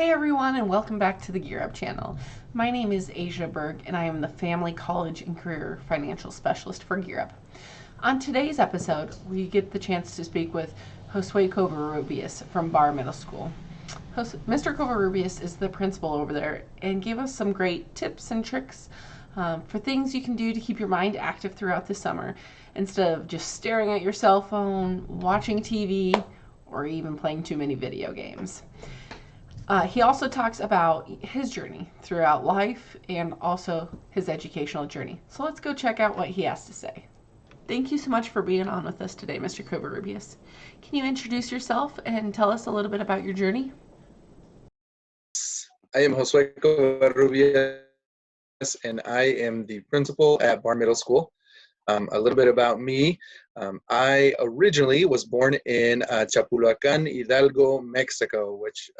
Hey everyone, and welcome back to the Gear Up channel. My name is Asia Berg, and I am the Family College and Career Financial Specialist for Gear Up. On today's episode, we get the chance to speak with Josue Covarrubias from Barr Middle School. Mr. Covarrubias is the principal over there and gave us some great tips and tricks for things you can do to keep your mind active throughout the summer instead of just staring at your cell phone, watching TV, or even playing too many video games. He also talks about his journey throughout life and also his educational journey. So let's go check out what he has to say. Thank you so much for being on with us today, Mr. Covarrubias. Can you introduce yourself and tell us a little bit about your journey? I am Josue Covarrubias, and I am the principal at Barr Middle School. A little bit about me. I originally was born in Chapulhuacan, Hidalgo, Mexico, which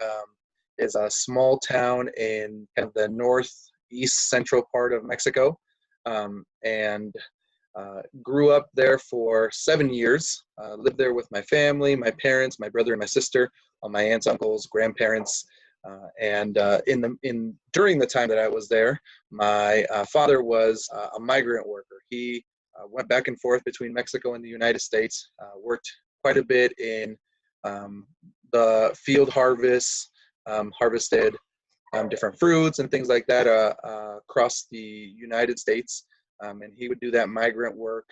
is a small town in kind of the northeast central part of Mexico, and grew up there for 7 years. Lived there with my family, my parents, my brother and my sister, all my aunts, uncles, grandparents. During the time that I was there, my father was a migrant worker. He went back and forth between Mexico and the United States, worked quite a bit in the field harvests, harvested different fruits and things like that across the United States. And he would do that migrant work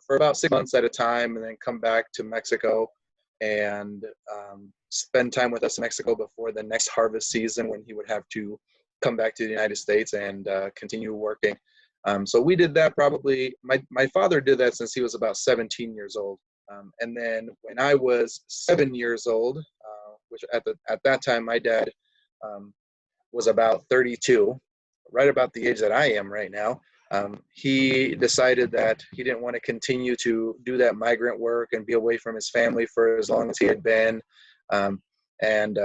for about 6 months at a time and then come back to Mexico and spend time with us in Mexico before the next harvest season when he would have to come back to the United States and continue working. So we did that probably, my father did that since he was about 17 years old. And then when I was 7 years old, which at that time my dad was about 32, right about the age that I am right now. He decided that he didn't want to continue to do that migrant work and be away from his family for as long as he had been. He and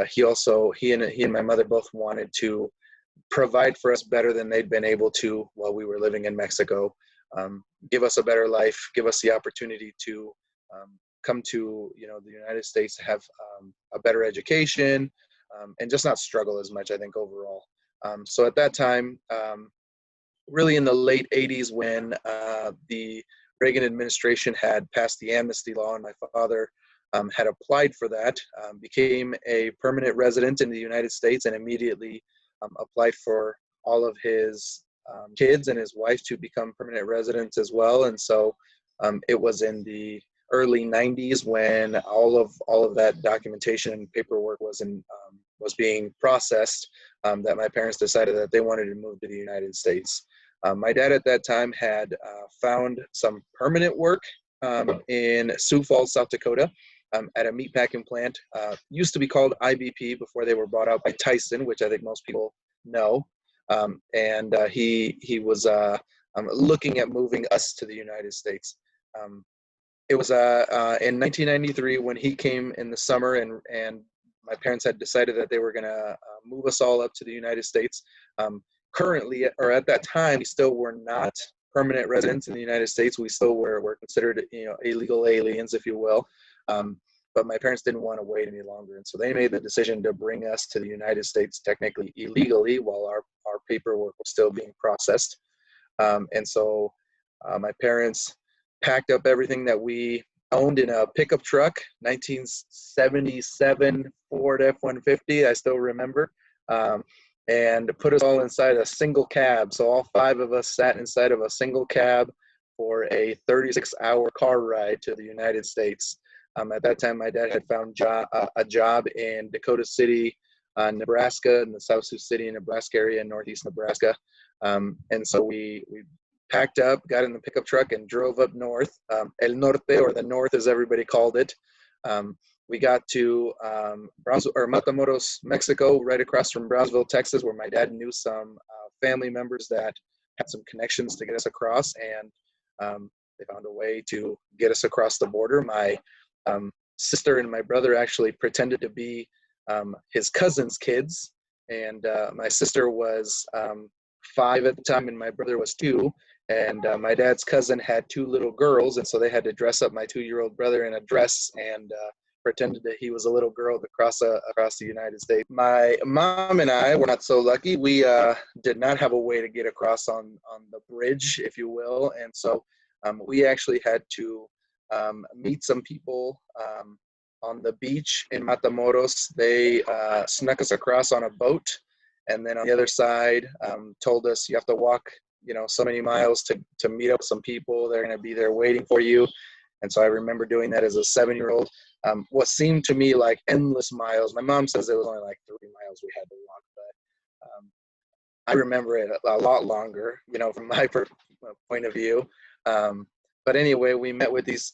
my mother both wanted to provide for us better than they'd been able to while we were living in Mexico. Give us a better life, give us the opportunity to come to the United States to have a better education and just not struggle as much, I think, overall. So at that time, really in the late 80s when the Reagan administration had passed the amnesty law and my father had applied for that, became a permanent resident in the United States and immediately applied for all of his kids and his wife to become permanent residents as well. And so it was in the early 90s when all of that documentation and paperwork was being processed, that my parents decided that they wanted to move to the United States. My dad at that time had found some permanent work in Sioux Falls, South Dakota, at a meatpacking plant. Used to be called IBP before they were bought out by Tyson, which I think most people know. He was looking at moving us to the United States. It was in 1993 when he came in the summer, and my parents had decided that they were going to move us all up to the United States. Currently, or at that time, we still were not permanent residents in the United States. We still were considered, illegal aliens, if you will. But my parents didn't want to wait any longer, and so they made the decision to bring us to the United States technically illegally while our paperwork was still being processed. So my parents packed up everything that we owned in a pickup truck, 1977 Ford F-150, I still remember, and put us all inside a single cab. So all 5 of us sat inside of a single cab for a 36-hour car ride to the United States. At that time, my dad had found a job in Dakota City, Nebraska, in the South Sioux City, Nebraska area in northeast Nebraska. And so we packed up, got in the pickup truck, and drove up north, El Norte, or the North as everybody called it. We got to Matamoros, Mexico, right across from Brownsville, Texas, where my dad knew some family members that had some connections to get us across, and they found a way to get us across the border. My sister and my brother actually pretended to be his cousin's kids, and my sister was 5 at the time, and my brother was 2. And my dad's cousin had 2 little girls, and so they had to dress up my 2-year-old brother in a dress and pretended that he was a little girl across the United States. My mom and I were not so lucky. We did not have a way to get across on the bridge, if you will, and so we actually had to meet some people on the beach in Matamoros. They snuck us across on a boat, and then on the other side told us you have to walk, so many miles to meet up with some people. They're going to be there waiting for you. And so I remember doing that as a 7-year-old. What seemed to me like endless miles. My mom says it was only like 3 miles we had to walk, but I remember it a lot longer, from my point of view. But anyway, we met with these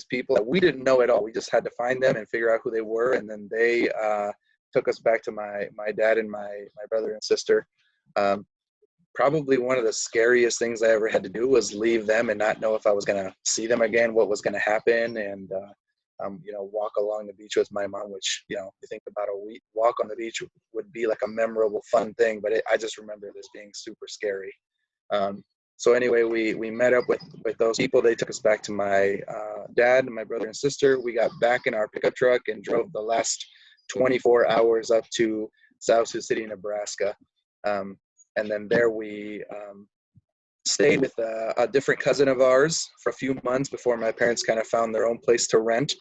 people that we didn't know at all. We just had to find them and figure out who they were, and then they took us back to my dad and my brother and sister. Probably one of the scariest things I ever had to do was leave them and not know if I was going to see them again, what was going to happen, and walk along the beach with my mom, which, you think about a week walk on the beach would be like a memorable, fun thing, but I just remember this being super scary. So anyway, we met up with those people. They took us back to my dad and my brother and sister. We got back in our pickup truck and drove the last 24 hours up to South Sioux City, Nebraska. And then there we stayed with a different cousin of ours for a few months before my parents kind of found their own place to rent.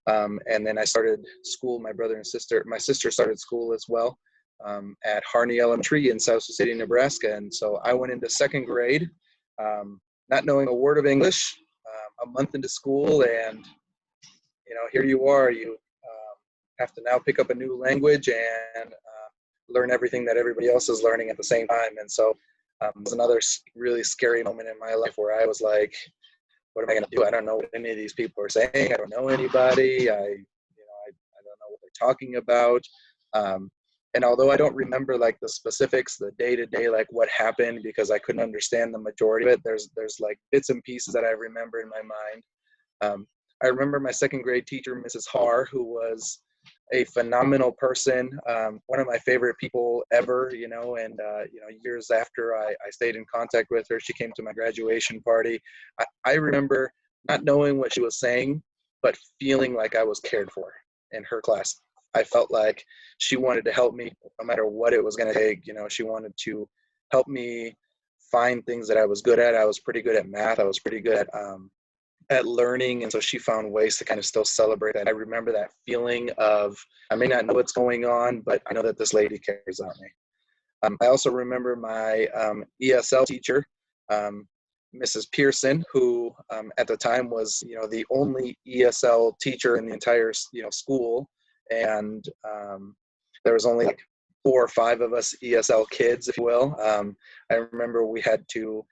And then I started school. My sister started school as well at Harney Elementary in South Sioux City, Nebraska. And so I went into second grade, not knowing a word of English, a month into school, and here you are. You have to now pick up a new language and learn everything that everybody else is learning at the same time. And so it was another really scary moment in my life where I was like, what am I going to do? I don't know what any of these people are saying. I don't know anybody. I don't know what they're talking about. And although I don't remember like the specifics, the day to day, like what happened, because I couldn't understand the majority of it, there's like bits and pieces that I remember in my mind. I remember my second grade teacher, Mrs. Har, who was a phenomenal person, one of my favorite people ever, and years after I stayed in contact with her, she came to my graduation party. I remember not knowing what she was saying, but feeling like I was cared for in her class. I felt like she wanted to help me no matter what it was going to take. She wanted to help me find things that I was good at. I was pretty good at math. I was pretty good at learning, and so she found ways to kind of still celebrate that. I remember that feeling of, I may not know what's going on, but I know that this lady cares about me. I also remember my ESL teacher, Mrs. Pearson, who at the time was, the only ESL teacher in the entire, school, and there was only like 4 or 5 of us ESL kids, if you will. I remember we had to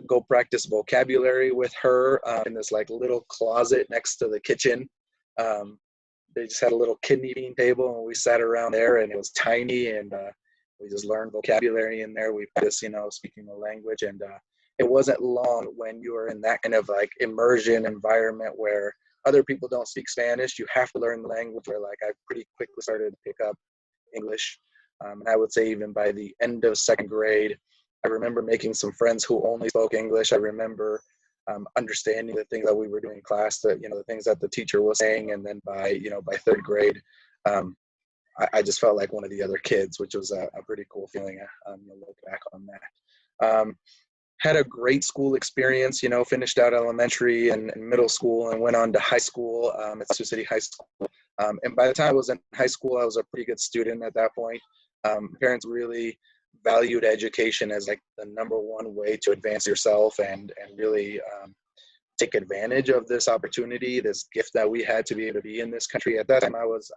go practice vocabulary with her in this like little closet next to the kitchen. They just had a little kidney bean table, and we sat around there, and it was tiny, and we just learned vocabulary in there. We practiced, speaking the language, and it wasn't long when you were in that kind of like immersion environment where other people don't speak Spanish. You have to learn the language, where like I pretty quickly started to pick up English. And I would say even by the end of second grade, I remember making some friends who only spoke English. I remember understanding the things that we were doing in class, that, the things that the teacher was saying. And then by third grade, I just felt like one of the other kids, which was a pretty cool feeling. Look back on that. Had a great school experience, finished out elementary and middle school, and went on to high school at Sioux City High School. And by the time I was in high school, I was a pretty good student at that point. Parents really valued education as like the number one way to advance yourself and really take advantage of this opportunity, this gift that we had to be able to be in this country. At that time, I was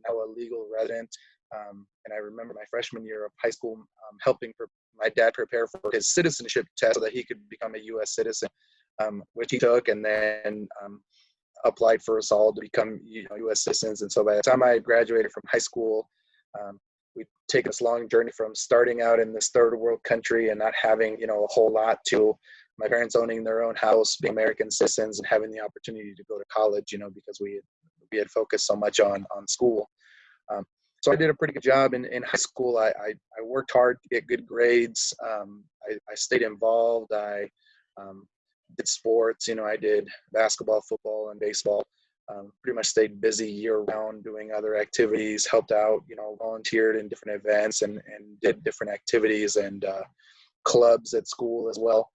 now a legal resident, and I remember my freshman year of high school helping my dad prepare for his citizenship test so that he could become a U.S. citizen, which he took, and then applied for us all to become U.S. citizens. And so by the time I graduated from high school, we'd taken this long journey from starting out in this third world country and not having a whole lot, to my parents owning their own house, being American citizens, and having the opportunity to go to college, because we had focused so much on school. So I did a pretty good job in high school. I worked hard to get good grades. I stayed involved. I did sports. I did basketball, football, and baseball. pretty much stayed busy year round doing other activities, helped out, volunteered in different events and did different activities and clubs at school as well.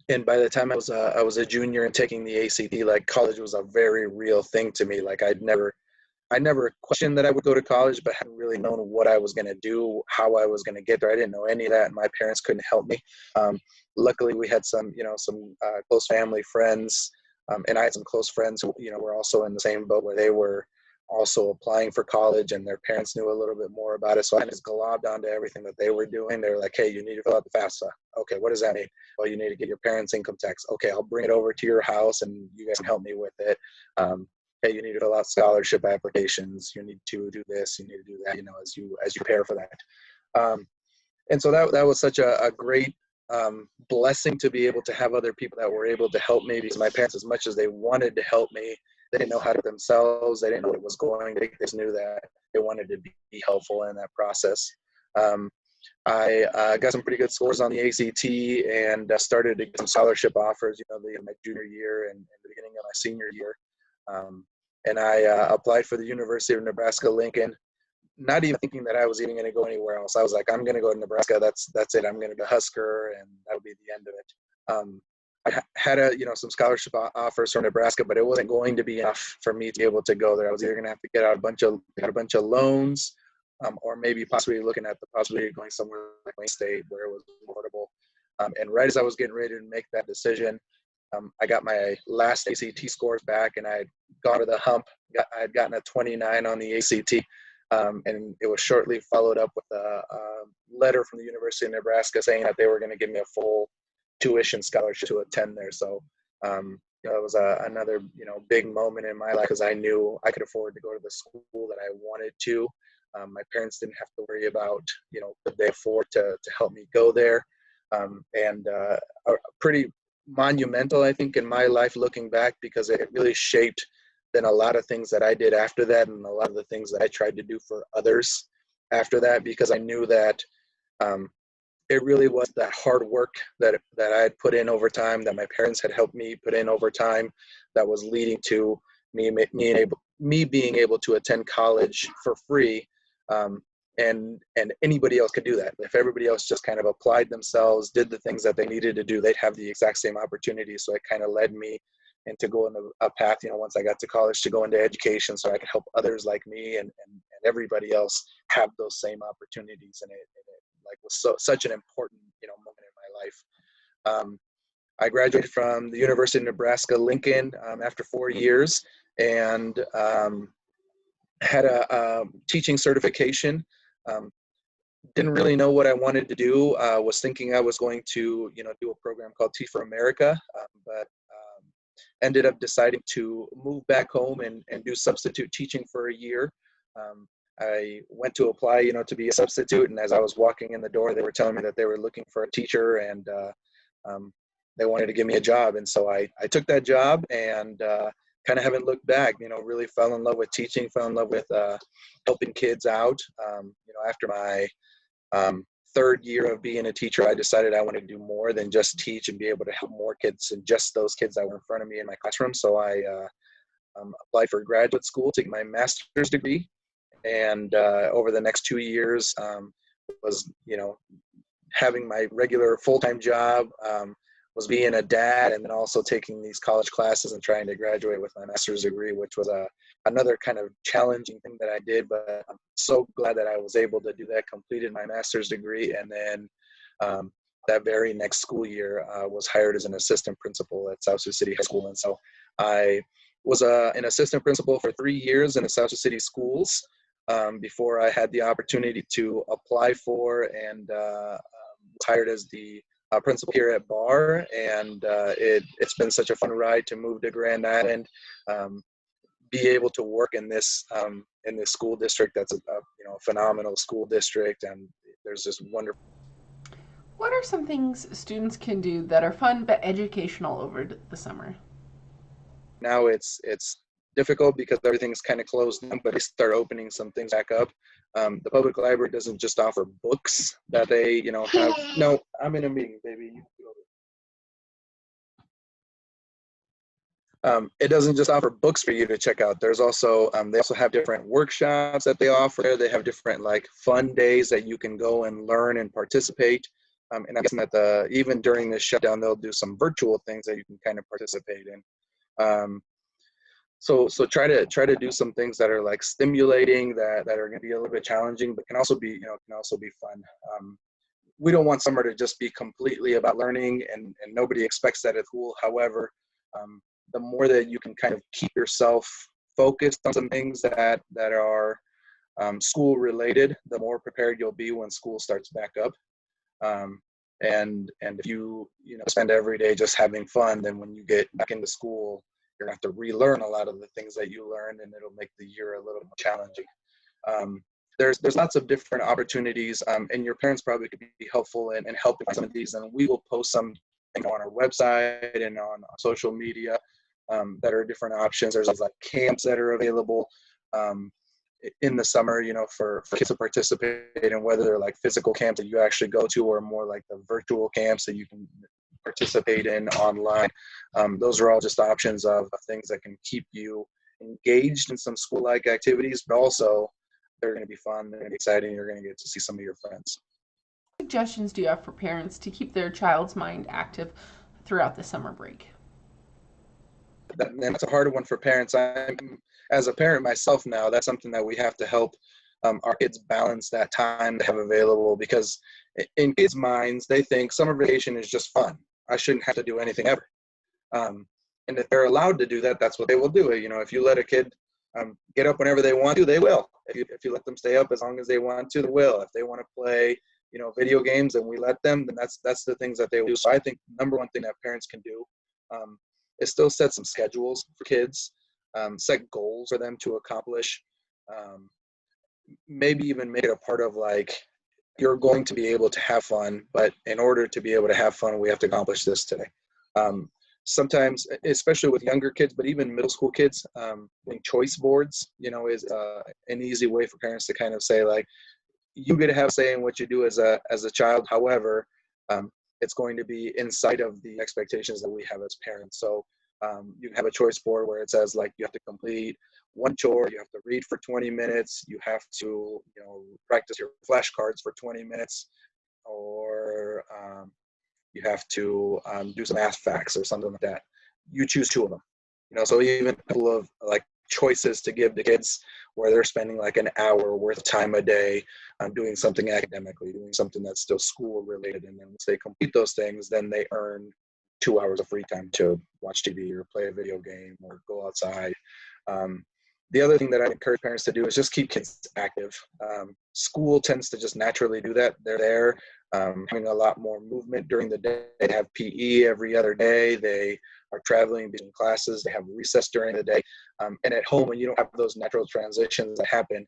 And by the time I was a junior and taking the ACT, like college was a very real thing to me. Like I never questioned that I would go to college, but hadn't really known what I was going to do, how I was going to get there. I didn't know any of that, and my parents couldn't help me. Luckily, we had some close family friends, and I had some close friends who, were also in the same boat where they were also applying for college, and their parents knew a little bit more about it. So I just globbed onto everything that they were doing. They were like, "Hey, you need to fill out the FAFSA." Okay, what does that mean? Well, you need to get your parents' income tax. Okay, I'll bring it over to your house, and you guys can help me with it. Hey, you need to fill out scholarship applications. You need to do this. You need to do that. As you prepare for that. And so that was such a great blessing to be able to have other people that were able to help me, because my parents, as much as they wanted to help me, they didn't know how to themselves. They didn't know what it was going to take. They just knew that they wanted to be helpful in that process. I got some pretty good scores on the ACT and started to get some scholarship offers, my junior year and the beginning of my senior year. And I applied for the University of Nebraska-Lincoln, not even thinking that I was even going to go anywhere else. I was like, I'm going to go to Nebraska. That's it. I'm going to go Husker, and that'll be the end of it. I had some scholarship offers from Nebraska, but it wasn't going to be enough for me to be able to go there. I was either going to have to get out a bunch of loans, or maybe possibly looking at the possibility of going somewhere like Wayne State where it was affordable. And right as I was getting ready to make that decision, I got my last ACT scores back, and I had gone to the hump. I had gotten a 29 on the ACT, and it was shortly followed up with a letter from the University of Nebraska saying that they were going to give me a full tuition scholarship to attend there. So it was another big moment in my life, because I knew I could afford to go to the school that I wanted to. My parents didn't have to worry about could they afford to help me go there, and pretty monumental, I think, in my life looking back, because it really shaped then a lot of things that I did after that, and a lot of the things that I tried to do for others after that, because I knew that it really was that hard work that I had put in over time, that my parents had helped me put in over time, that was leading to me being able to attend college for free. And anybody else could do that. If everybody else just kind of applied themselves, did the things that they needed to do, they'd have the exact same opportunity. So it kind of led me into going a path, once I got to college, to go into education, so I could help others like me and everybody else have those same opportunities. And it like was such an important moment in my life. I graduated from the University of Nebraska-Lincoln after 4 years, and had a teaching certification. Didn't really know what I wanted to do. Was thinking I was going to, do a program called Teach for America, but ended up deciding to move back home and do substitute teaching for a year. I went to apply, to be a substitute, and as I was walking in the door, they were telling me that they were looking for a teacher, and they wanted to give me a job. And so I took that job, and kind of haven't looked back. Really fell in love with teaching, fell in love with helping kids out. After my third year of being a teacher, I decided I wanted to do more than just teach and be able to help more kids than just those kids that were in front of me in my classroom. So I applied for graduate school to get my master's degree. And over the next 2 years was, having my regular full-time job, was being a dad, and then also taking these college classes and trying to graduate with my master's degree, which was another kind of challenging thing that I did. But I'm so glad that I was able to do that, completed my master's degree, and then that very next school year was hired as an assistant principal at South Sioux City High School. And so I was an assistant principal for 3 years in the South Sioux City schools before I had the opportunity to apply for and was hired as the principal here at Barr, and it's been such a fun ride to move to Grand Island, be able to work in this school district. That's a phenomenal school district, and there's just wonderful. What are some things students can do that are fun but educational over the summer? Now it's difficult because everything's kind of closed down, but they start opening some things back up. The public library doesn't just offer books that they, have. No, I'm in a meeting, baby. It doesn't just offer books for you to check out. There's also, they also have different workshops that they offer. They have different like fun days that you can go and learn and participate. And I'm guessing that even during this shutdown, they'll do some virtual things that you can kind of participate in. So try to do some things that are like stimulating, that are going to be a little bit challenging, but can also be, can also be fun. We don't want summer to just be completely about learning, and nobody expects that at school. However, the more that you can kind of keep yourself focused on some things that are school related, the more prepared you'll be when school starts back up. And if you spend every day just having fun, then when you get back into school, you're gonna have to relearn a lot of the things that you learned, and it'll make the year a little more challenging. There's lots of different opportunities, and your parents probably could be helpful in helping some of these, and we will post some on our website and on social media that are different options. There's like camps that are available in the summer, for kids to participate in, whether they're like physical camps that you actually go to, or more like the virtual camps that you can participate in online. Those are all just options of things that can keep you engaged in some school-like activities, but also they're going to be fun, they're going to be exciting, you're going to get to see some of your friends. What suggestions do you have for parents to keep their child's mind active throughout the summer break? And that's a hard one for parents. As a parent myself now, that's something that we have to help our kids balance that time to have available, because in kids' minds, they think summer vacation is just fun. I shouldn't have to do anything ever. And if they're allowed to do that, that's what they will do. If you let a kid get up whenever they want to, they will. If you let them stay up as long as they want to, they will. If they want to play, video games, and we let them, then that's the things that they will do. So I think number one thing that parents can do is still set some schedules for kids, set goals for them to accomplish, maybe even make it a part of like, you're going to be able to have fun, but in order to be able to have fun, we have to accomplish this today. Sometimes, especially with younger kids, but even middle school kids, doing choice boards, is an easy way for parents to kind of say, like, you get to have say in what you do as a child. However, it's going to be inside of the expectations that we have as parents. So you can have a choice board where it says, like, you have to complete one chore, you have to read for 20 minutes, you have to, practice your flashcards for 20 minutes, or you have to do some math facts or something like that. You choose two of them. So even a couple of like choices to give to kids where they're spending like an hour worth of time a day doing something academically, doing something that's still school related. And then once they complete those things, then they earn 2 hours of free time to watch TV or play a video game or go outside. The other thing that I encourage parents to do is just keep kids active. School tends to just naturally do that. They're there having a lot more movement during the day. They have PE every other day. They are traveling between classes. They have recess during the day. And at home, when you don't have those natural transitions that happen,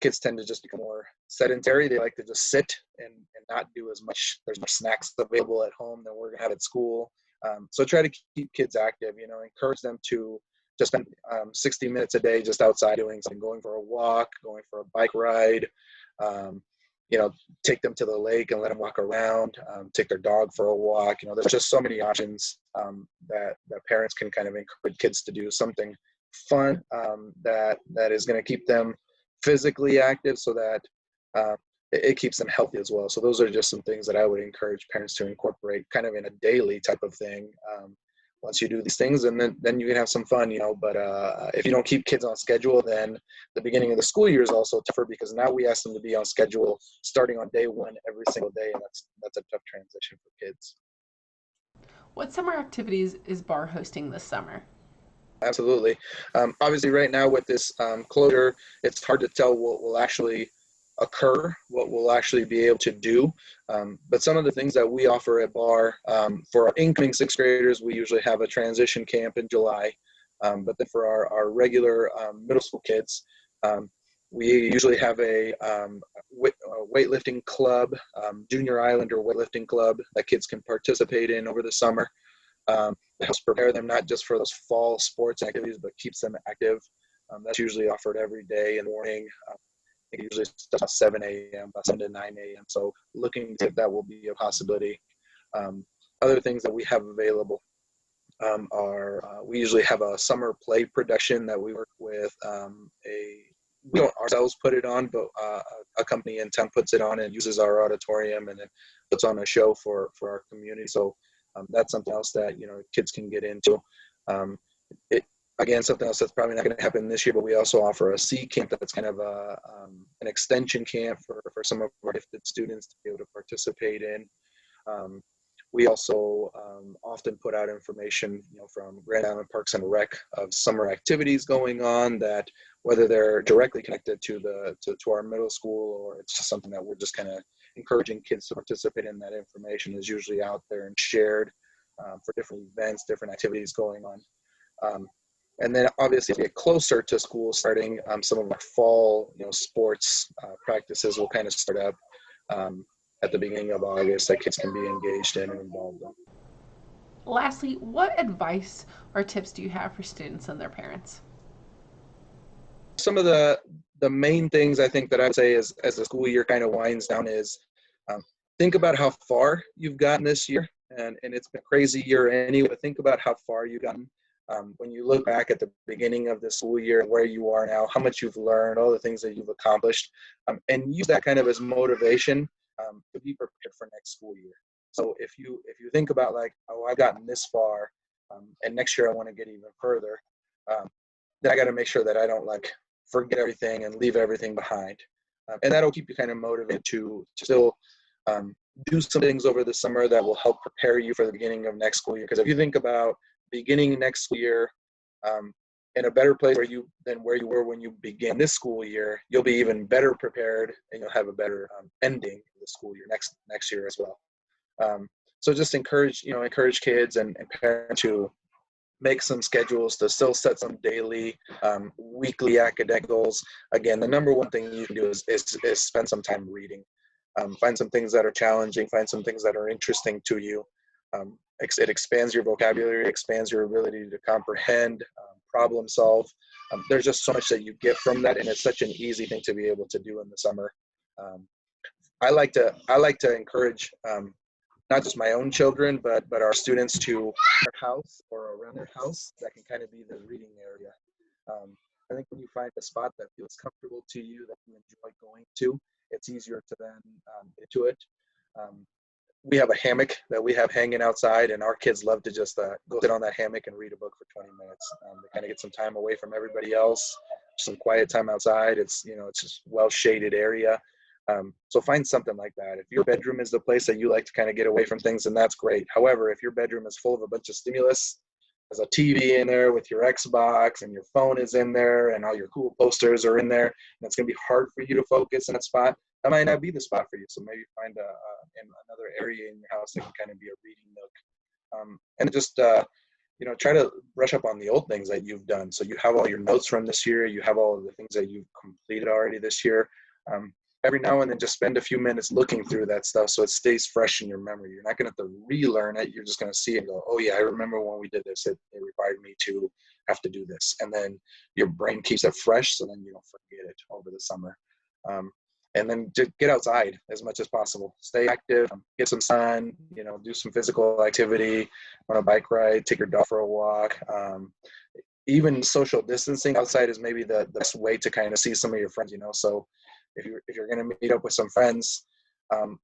kids tend to just become more sedentary. They like to just sit and not do as much. There's more snacks available at home than we're going to have at school. So try to keep kids active, encourage them to just spend 60 minutes a day just outside doing something, going for a walk, going for a bike ride, take them to the lake and let them walk around, take their dog for a walk. There's just so many options that parents can kind of encourage kids to do something fun that is going to keep them physically active, so that it keeps them healthy as well. So those are just some things that I would encourage parents to incorporate kind of in a daily type of thing. Once you do these things, and then you can have some fun, but if you don't keep kids on schedule, then the beginning of the school year is also tougher, because now we ask them to be on schedule starting on day one every single day, and that's a tough transition for kids. What summer activities is BAR hosting this summer? Absolutely. Obviously, right now with this closure, it's hard to tell what will actually occur, what we'll actually be able to do. But some of the things that we offer at BAR, for our incoming sixth graders, we usually have a transition camp in July. But then for our regular middle school kids, we usually have a weightlifting club, junior Islander weightlifting club that kids can participate in over the summer. It helps prepare them not just for those fall sports activities, but keeps them active. That's usually offered every day in the morning. It usually starts at 7 a.m., about 7 to 9 a.m. So looking if that will be a possibility. Other things that we have available. we usually have a summer play production that we work with we don't ourselves put it on, but a company in town puts it on and uses our auditorium and then puts on a show for our community. So that's something else that kids can get into. It Again, something else that's probably not going to happen this year, but we also offer a C camp that's kind of an extension camp for some of our gifted students to be able to participate in. We also often put out information, from Grand Island Parks and Rec of summer activities going on that, whether they're directly connected to our middle school or it's just something that we're just kind of encouraging kids to participate in. That information is usually out there and shared for different events, different activities going on. And then obviously, as we get closer to school starting, some of our fall, sports practices will kind of start up at the beginning of August that kids can be engaged in and involved in. Lastly, what advice or tips do you have for students and their parents? Some of the main things I think that I would say is, as the school year kind of winds down, is think about how far you've gotten this year. And it's been a crazy year anyway, but think about how far you've gotten. When you look back at the beginning of the school year, where you are now, how much you've learned, all the things that you've accomplished, and use that kind of as motivation to be prepared for next school year. So if you think about like, oh, I've gotten this far, and next year I want to get even further, then I got to make sure that I don't like forget everything and leave everything behind, and that'll keep you kind of motivated to still do some things over the summer that will help prepare you for the beginning of next school year. Because if you think about beginning next school year in a better place than where you were when you began this school year, you'll be even better prepared and you'll have a better ending of the school year next year as well. So just encourage kids and parents to make some schedules, to still set some daily, weekly academic goals. Again, the number one thing you can do is spend some time reading. Find some things that are challenging, find some things that are interesting to you. It expands your vocabulary, expands your ability to comprehend, problem solve. There's just so much that you get from that, and it's such an easy thing to be able to do in the summer. I like to encourage not just my own children, but our students to their house or around their house that can kind of be the reading area. I think when you find a spot that feels comfortable to you, that you enjoy going to, it's easier to then get to it. We have a hammock that we have hanging outside, and our kids love to just go sit on that hammock and read a book for 20 minutes. They kind of get some time away from everybody else, some quiet time outside. It's just well-shaded area. So find something like that. If your bedroom is the place that you like to kind of get away from things, then that's great. However, if your bedroom is full of a bunch of stimulus, there's a TV in there with your Xbox and your phone is in there and all your cool posters are in there, and it's going to be hard for you to focus in that spot, that might not be the spot for you. So maybe find in another area in your house that can kind of be a reading nook. And just try to brush up on the old things that you've done. So you have all your notes from this year, you have all of the things that you've completed already this year. Every now and then just spend a few minutes looking through that stuff so it stays fresh in your memory. You're not going to have to relearn it. You're just going to see it and go, oh yeah, I remember when we did this. It required me to have to do this. And then your brain keeps it fresh, so then you don't forget it over the summer. And then just get outside as much as possible. Stay active, get some sun, do some physical activity, on a bike ride, take your dog for a walk. Even social distancing outside is maybe the best way to kind of see some of your friends, So if you're going to meet up with some friends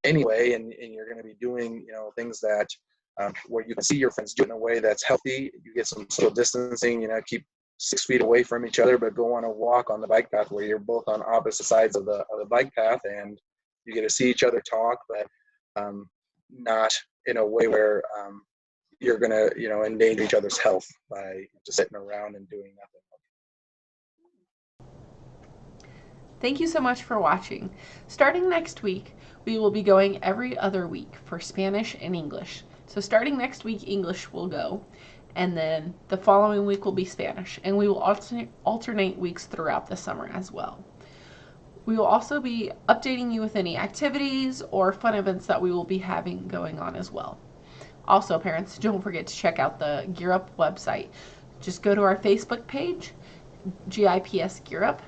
anyway, and you're going to be doing, things that where you can see your friends do it in a way that's healthy, you get some social distancing, keep 6 feet away from each other, but go on a walk on the bike path where you're both on opposite sides of the bike path, and you get to see each other talk, but not in a way where you're going to, endanger each other's health by just sitting around and doing nothing. Thank you so much for watching. Starting next week, we will be going every other week for Spanish and English. So starting next week, English will go, and then the following week will be Spanish, and we will alternate weeks throughout the summer as well. We will also be updating you with any activities or fun events that we will be having going on as well. Also, parents, don't forget to check out the Gear Up website. Just go to our Facebook page, GIPS Gear Up,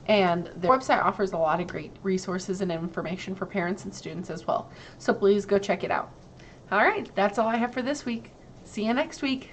and the website offers a lot of great resources and information for parents and students as well. So please go check it out. All right, that's all I have for this week. See you next week.